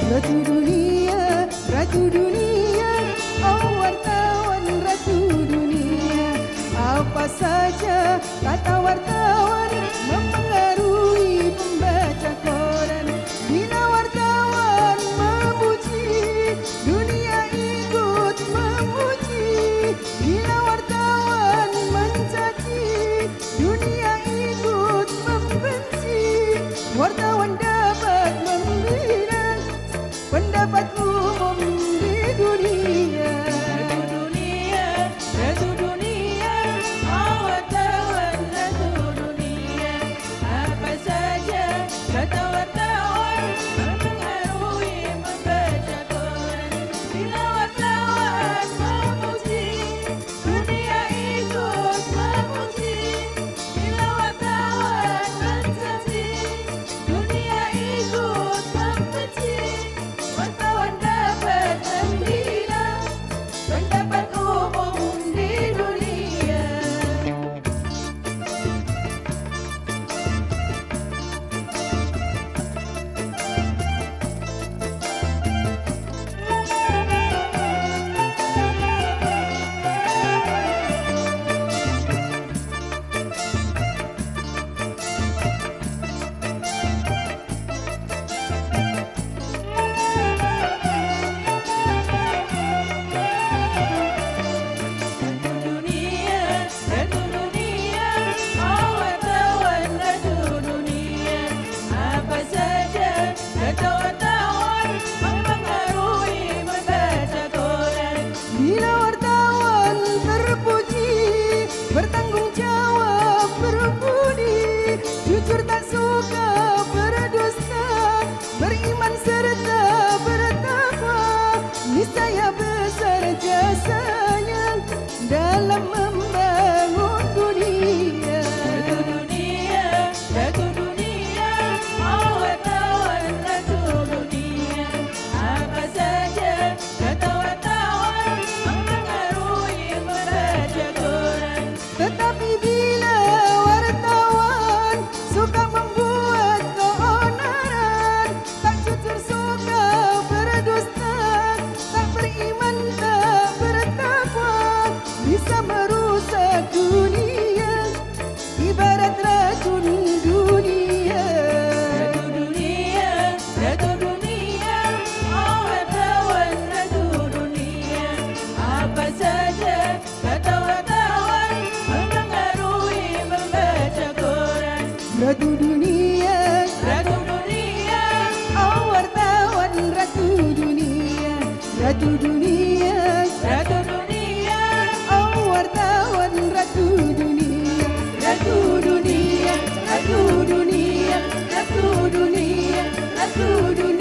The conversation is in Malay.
Ratu dunia, ratu dunia, oh wartawan ratu dunia. Apa saja kata wartawan mempengaruhi pembaca koran. Bila wartawan memuji, dunia ikut memuji. Bila wartawan mencaci, dunia ikut membenci. Wartawan dapat membina pendapat umum di dunia. Ratu dunia, oh wartawan ratu dunia. Apa saja kata wartawan mempengaruhi membaca koran. Bila wartawan memuji, dunia ikut memuji. Bila wartawan mencaci, dunia ikut membenci. Wartawan dapat membina pendapat umum di dunia. Ratu dunia, oh wartawan ratu dunia. Apa saja kata wartawan mempengaruhi membaca koran. Bila wartawan terpuji, bertanggung jawab berbudi, jujur tak suka berdusta, beriman serta bertakwa, niscaya besar jasanya dalam membangun dunia. Ratu dunia, oh wartawan ratu dunia. Apa saja kata wartawan mempengaruhi membaca koran. Tetapi bila wartawan suka membuat keonaran, tak jujur suka berdusta, tak beriman tak bertakwa, bisa merusak dunia, ibarat racun dunia. Ratu dunia, oh wartawan ratu dunia. Apa saja kata wartawan mempengaruhi membaca koran. Ratu dunia, oh wartawan ratu dunia. Ratu dunia, oh wartawan ratu dunia. Ratu dunia, ratu dunia, ratu dunia, ratu dunia.